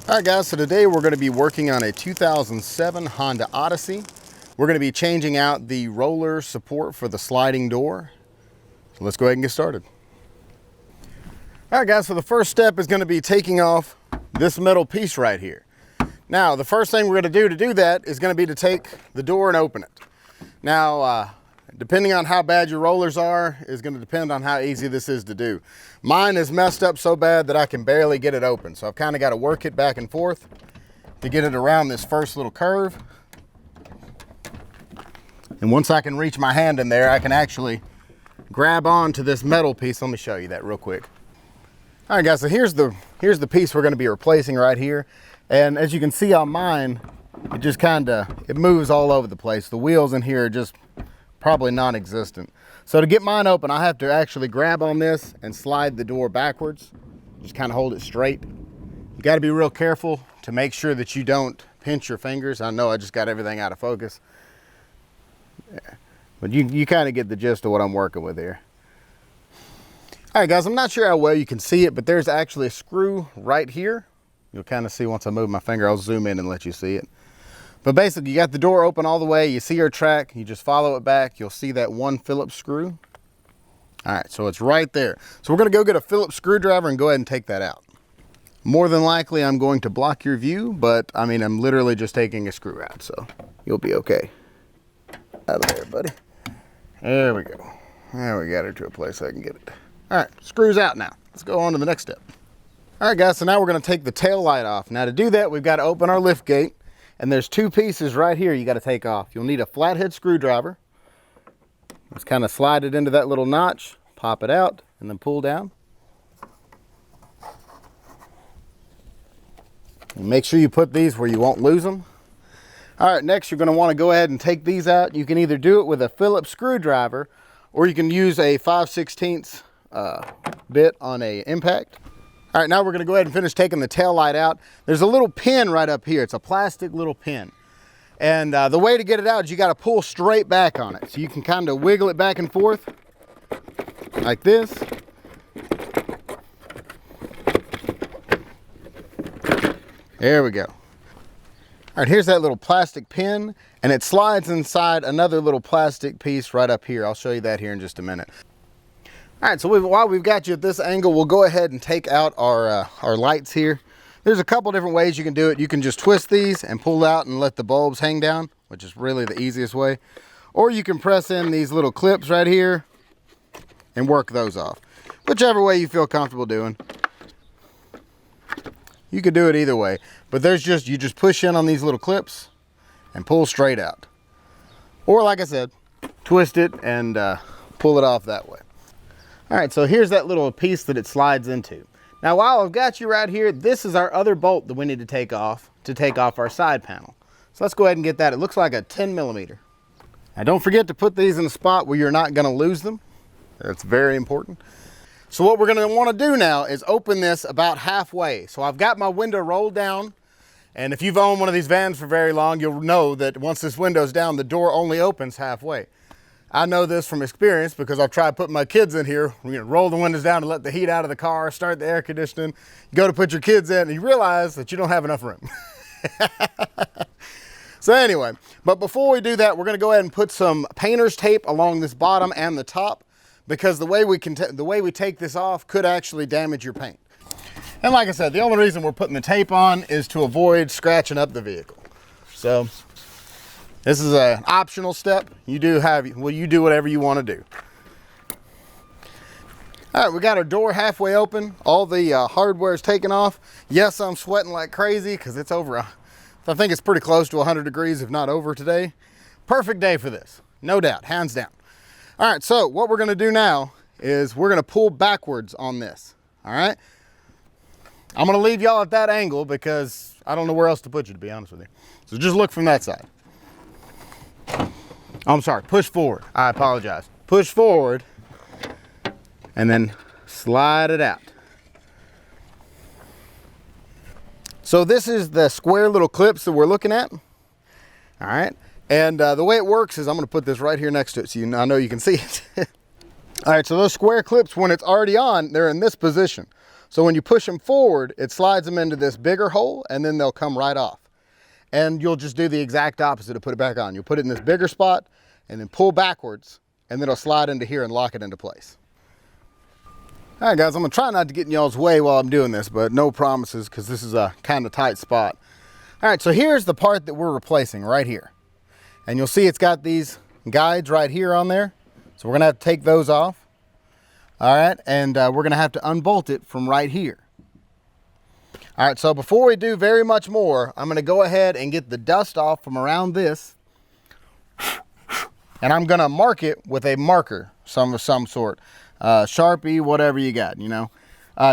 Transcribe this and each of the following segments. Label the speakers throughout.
Speaker 1: All right guys, so today we're going to be working on a 2007 Honda Odyssey. We're going to be changing out the roller support for the sliding door. So let's go ahead and get started. All right guys, so the first step is going to be taking off this metal piece right here. Now the first thing we're going to do that is going to be to take the door and open it. Now depending on how bad your rollers are is going to depend on how easy this is to do. Mine is messed up so bad that I can barely get it open, so I've kind of got to work it back and forth to get it around this first little curve. And once I can reach my hand in there, I can actually grab onto this metal piece. Let me show you that real quick. All right guys, so here's the piece we're going to be replacing right here. And as you can see on mine, it just it moves all over the place. The wheels in here are just probably non-existent. So to get mine open, I have to actually grab on this and slide the door backwards. Just kind of hold it straight. You got to be real careful to make sure that you don't pinch your fingers. I know I just got everything out of focus. Yeah. But you kind of get the gist of what I'm working with here. All right guys, I'm not sure how well you can see it, but there's actually a screw right here. You'll kind of see once I move my finger. I'll zoom in and let you see it. But basically, you got the door open all the way. You see your track. You just follow it back. You'll see that one Phillips screw. All right, so it's right there. So we're going to go get a Phillips screwdriver and go ahead and take that out. More than likely, I'm going to block your view, but I mean, I'm literally just taking a screw out, so you'll be okay. Out of there, buddy. There we go. There we got her to a place I can get it. All right, screws out now. Let's go on to the next step. All right, guys, so now we're going to take the tail light off. Now to do that, we've got to open our lift gate. And there's two pieces right here you got to take off. You'll need a flathead screwdriver. Just kind of slide it into that little notch, pop it out, and then pull down. And make sure you put these where you won't lose them. All right, next you're going to want to go ahead and take these out. You can either do it with a Phillips screwdriver, or you can use a 5/16 bit on a impact. All right, now we're gonna go ahead and finish taking the tail light out. There's a little pin right up here. It's a plastic little pin. And the way to get it out is you gotta pull straight back on it. So you can kind of wiggle it back and forth like this. There we go. All right, here's that little plastic pin, and it slides inside another little plastic piece right up here. I'll show you that here in just a minute. All right, so while we've got you at this angle, we'll go ahead and take out our lights here. There's a couple different ways you can do it. You can just twist these and pull out and let the bulbs hang down, which is really the easiest way. Or you can press in these little clips right here and work those off. Whichever way you feel comfortable doing. You could do it either way, but you just push in on these little clips and pull straight out. Or like I said, twist it and pull it off that way. All right, so here's that little piece that it slides into. Now, while I've got you right here, this is our other bolt that we need to take off our side panel. So let's go ahead and get that. It looks like a 10 millimeter. Now, don't forget to put these in a spot where you're not gonna lose them. That's very important. So what we're gonna wanna do now is open this about halfway. So I've got my window rolled down, and if you've owned one of these vans for very long, you'll know that once this window's down, the door only opens halfway. I know this from experience because I've tried putting my kids in here. You know, roll the windows down to let the heat out of the car, start the air conditioning. You go to put your kids in and you realize that you don't have enough room. So anyway, but before we do that, we're gonna go ahead and put some painter's tape along this bottom and the top, because the way we take this off could actually damage your paint. And like I said, the only reason we're putting the tape on is to avoid scratching up the vehicle. So this is an optional step. You do whatever you want to do. All right, we got our door halfway open. All the hardware is taken off. Yes, I'm sweating like crazy because it's over, I think it's pretty close to 100 degrees, if not over today. Perfect day for this, no doubt, hands down. All right, so what we're gonna do now is we're gonna pull backwards on this, all right? I'm gonna leave y'all at that angle because I don't know where else to put you, to be honest with you. So just look from that side. I'm sorry, push forward. I apologize. Push forward and then slide it out. So this is the square little clips that we're looking at. All right, and the way it works is I'm gonna put this right here next to it so I know you can see it. All right, so those square clips, when it's already on, they're in this position. So when you push them forward, it slides them into this bigger hole, and then they'll come right off. And you'll just do the exact opposite to put it back on. You'll put it in this bigger spot and then pull backwards, and then it'll slide into here and lock it into place. All right, guys, I'm gonna try not to get in y'all's way while I'm doing this, but no promises because this is a kind of tight spot. All right, so here's the part that we're replacing right here. And you'll see it's got these guides right here on there. So we're gonna have to take those off. All right, and we're gonna have to unbolt it from right here. All right, so before we do very much more, I'm gonna go ahead and get the dust off from around this. And I'm gonna mark it with a marker, some sort. Sharpie, whatever you got, you know.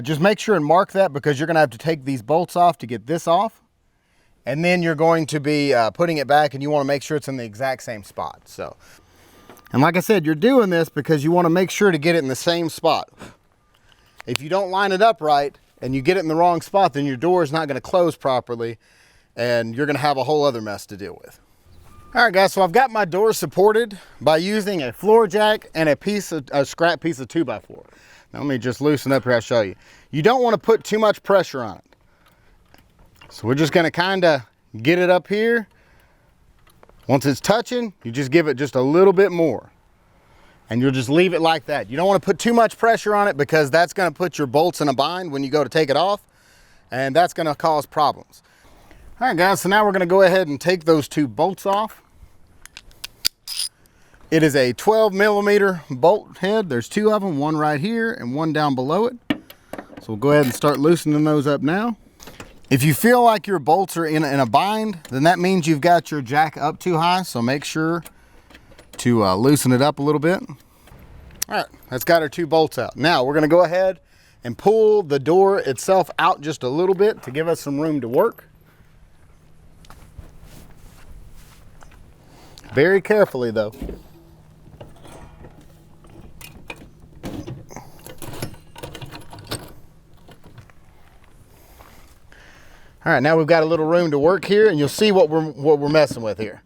Speaker 1: Just make sure and mark that because you're gonna have to take these bolts off to get this off. And then you're going to be putting it back, and you wanna make sure it's in the exact same spot, so. And like I said, you're doing this because you wanna make sure to get it in the same spot. If you don't line it up right, and you get it in the wrong spot, then your door is not gonna close properly, and you're gonna have a whole other mess to deal with. All right, guys, so I've got my door supported by using a floor jack and a scrap piece of 2x4. Now let me just loosen up here, I'll show you. You don't wanna put too much pressure on it. So we're just gonna kinda get it up here. Once it's touching, you just give it just a little bit more. And you'll just leave it like that. You don't want to put too much pressure on it because that's going to put your bolts in a bind when you go to take it off, and that's going to cause problems. All right, guys, so now we're going to go ahead and take those two bolts off. It is a 12mm bolt head. There's two of them, one right here and one down below it. So we'll go ahead and start loosening those up now. If you feel like your bolts are in a bind, then that means you've got your jack up too high, so make sure to loosen it up a little bit. All right, that's got our two bolts out. Now we're gonna go ahead and pull the door itself out just a little bit to give us some room to work. Very carefully though. All right, now we've got a little room to work here, and you'll see what we're messing with here.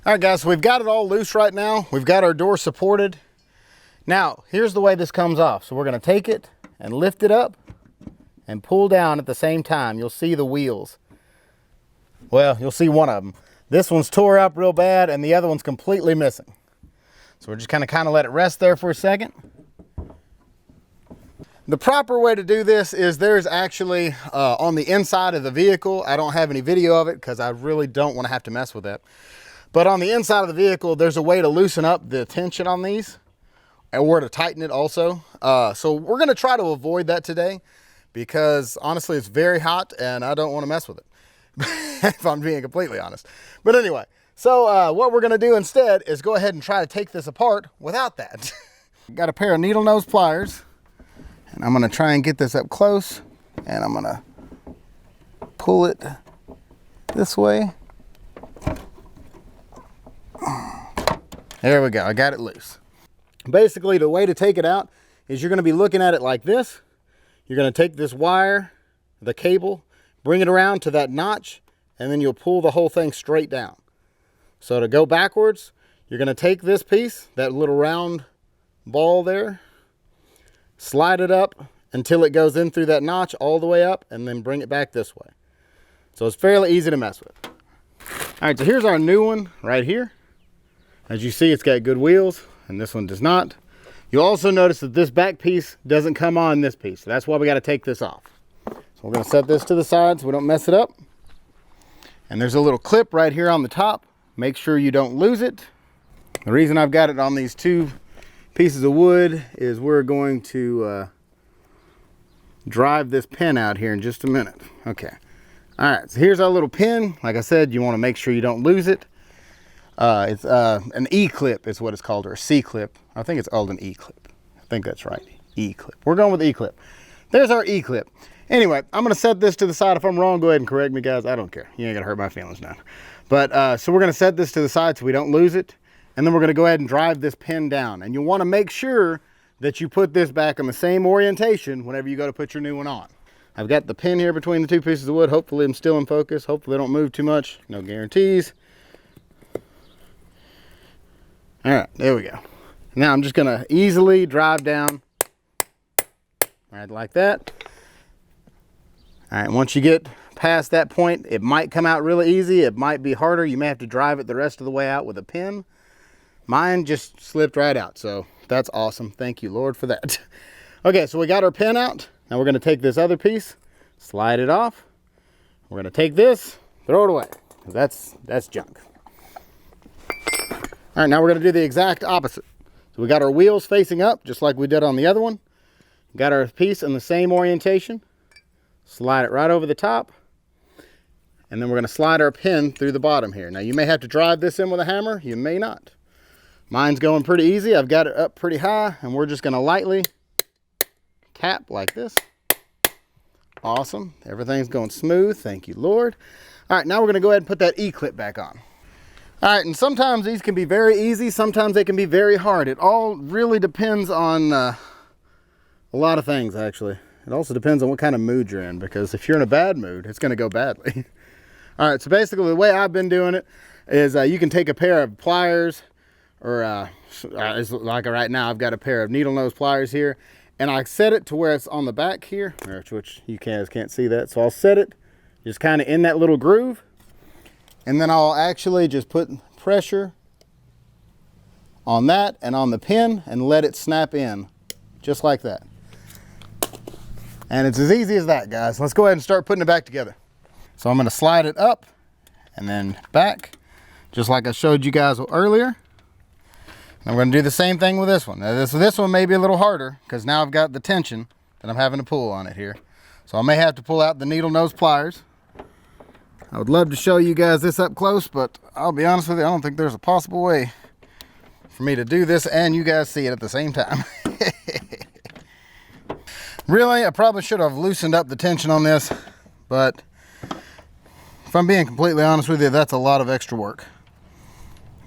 Speaker 1: All right, guys, so we've got it all loose right now. We've got our door supported. Now, here's the way this comes off. So we're gonna take it and lift it up and pull down at the same time. You'll see the wheels. Well, you'll see one of them. This one's tore up real bad and the other one's completely missing. So we're just gonna kind of let it rest there for a second. The proper way to do this is there's actually on the inside of the vehicle, I don't have any video of it because I really don't want to have to mess with that. But on the inside of the vehicle, there's a way to loosen up the tension on these or to tighten it also. So we're gonna try to avoid that today because honestly, it's very hot and I don't wanna mess with it, if I'm being completely honest. But anyway, so what we're gonna do instead is go ahead and try to take this apart without that. Got a pair of needle nose pliers and I'm gonna try and get this up close and I'm gonna pull it this way. There we go, I got it loose. Basically, the way to take it out is you're gonna be looking at it like this. You're gonna take this wire, the cable, bring it around to that notch, and then you'll pull the whole thing straight down. So to go backwards, you're gonna take this piece, that little round ball there, slide it up until it goes in through that notch all the way up, and then bring it back this way. So it's fairly easy to mess with. All right, so here's our new one right here. As you see, it's got good wheels, and this one does not. You'll also notice that this back piece doesn't come on this piece. So that's why we got to take this off. So we're going to set this to the side so we don't mess it up. And there's a little clip right here on the top. Make sure you don't lose it. The reason I've got it on these two pieces of wood is we're going to drive this pin out here in just a minute. Okay. All right, so here's our little pin. Like I said, you want to make sure you don't lose it. It's an E-clip is what it's called, or a C-clip. I think it's called an E-clip. I think that's right, E-clip. We're going with E-clip. There's our E-clip. Anyway, I'm gonna set this to the side. If I'm wrong, go ahead and correct me, guys. I don't care. You ain't gonna hurt my feelings now. But, so we're gonna set this to the side so we don't lose it. And then we're gonna go ahead and drive this pin down. And you wanna make sure that you put this back in the same orientation whenever you go to put your new one on. I've got the pin here between the two pieces of wood. Hopefully I'm still in focus. Hopefully they don't move too much. No guarantees. All right, there we go. Now I'm just gonna easily drive down right like that. All right, once you get past that point, it might come out really easy. It might be harder. You may have to drive it the rest of the way out with a pin. Mine just slipped right out, so that's awesome. Thank you, Lord, for that. Okay, so we got our pin out. Now we're gonna take this other piece, slide it off. We're gonna take this, throw it away. That's junk. All right, now we're gonna do the exact opposite. So we got our wheels facing up, just like we did on the other one. Got our piece in the same orientation. Slide it right over the top. And then we're gonna slide our pin through the bottom here. Now you may have to drive this in with a hammer, you may not. Mine's going pretty easy. I've got it up pretty high, and we're just gonna lightly tap like this. Awesome, everything's going smooth, thank you, Lord. All right, now we're gonna go ahead and put that E-clip back on. All right, and sometimes these can be very easy, sometimes they can be very hard. It all really depends on a lot of things, actually. It also depends on what kind of mood you're in, because if you're in a bad mood, it's gonna go badly. All right, so basically the way I've been doing it is you can take a pair of pliers, or it's like right now I've got a pair of needle nose pliers here, and I set it to where it's on the back here, which you guys can't see that. So I'll set it just kind of in that little groove, and then I'll actually just put pressure on that and on the pin and let it snap in just like that. And it's as easy as that, guys. Let's go ahead and start putting it back together. So I'm gonna slide it up and then back, just like I showed you guys earlier. And I'm gonna do the same thing with this one. Now this one may be a little harder because now I've got the tension that I'm having to pull on it here. So I may have to pull out the needle nose pliers. I would love to show you guys this up close, but I'll be honest with you, I don't think there's a possible way for me to do this and you guys see it at the same time. Really, I probably should have loosened up the tension on this, but if I'm being completely honest with you, that's a lot of extra work.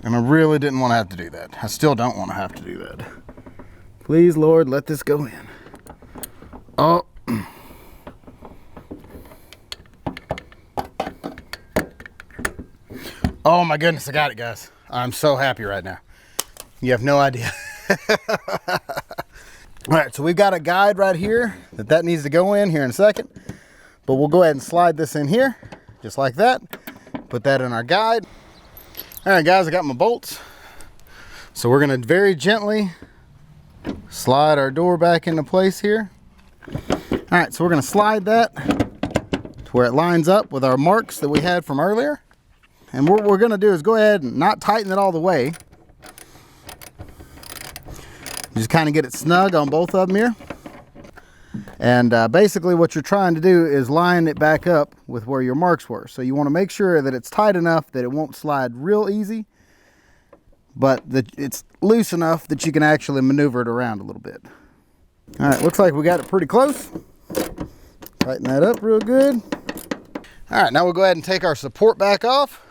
Speaker 1: And I really didn't want to have to do that. I still don't want to have to do that. Please, Lord, let this go in. Oh. Oh my goodness, I got it, guys. I'm so happy right now. You have no idea. All right, so we've got a guide right here that needs to go in here in a second, but we'll go ahead and slide this in here just like that. Put that in our guide. All right, guys, I got my bolts. So we're gonna very gently slide our door back into place here. All right, so we're gonna slide that to where it lines up with our marks that we had from earlier. And what we're gonna do is go ahead and not tighten it all the way. Just kind of get it snug on both of them here. And basically what you're trying to do is line it back up with where your marks were. So you want to make sure that it's tight enough that it won't slide real easy, but that it's loose enough that you can actually maneuver it around a little bit. All right, looks like we got it pretty close. Tighten that up real good. All right, now we'll go ahead and take our support back off.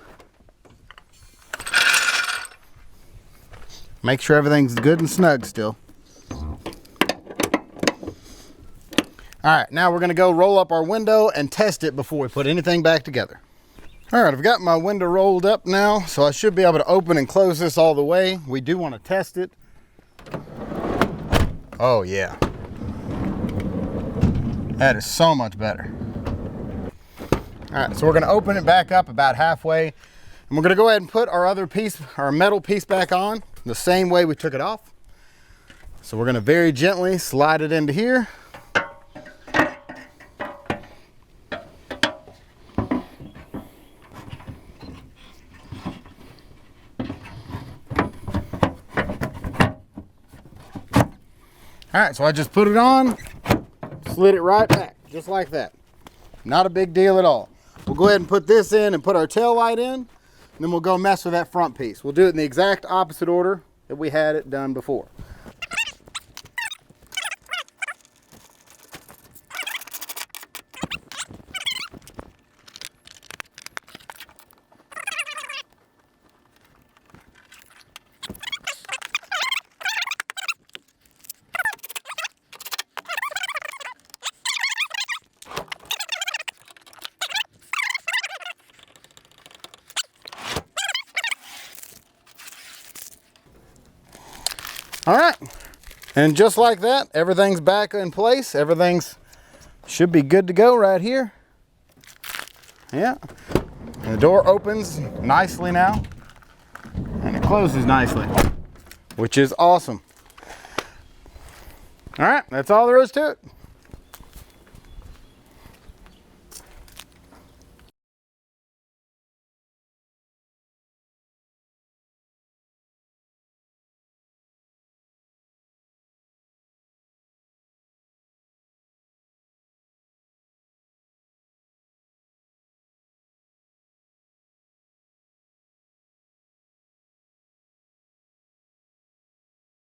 Speaker 1: Make sure everything's good and snug still. All right, now we're gonna go roll up our window and test it before we put anything back together. All right, I've got my window rolled up now, so I should be able to open and close this all the way. We do want to test it. Oh yeah. That is so much better. All right, so we're gonna open it back up about halfway, and we're gonna go ahead and put our other piece, our metal piece, back on the same way we took it off. So we're gonna very gently slide it into here. All right, so I just put it on, slid it right back, just like that. Not a big deal at all. We'll go ahead and put this in and put our tail light in, and then we'll go mess with that front piece. We'll do it in the exact opposite order that we had it done before. All right, And just like that, everything's back in place. Everything's should be good to go right here. Yeah. And the door opens nicely now. And it closes nicely, which is awesome. All right, that's all there is to it.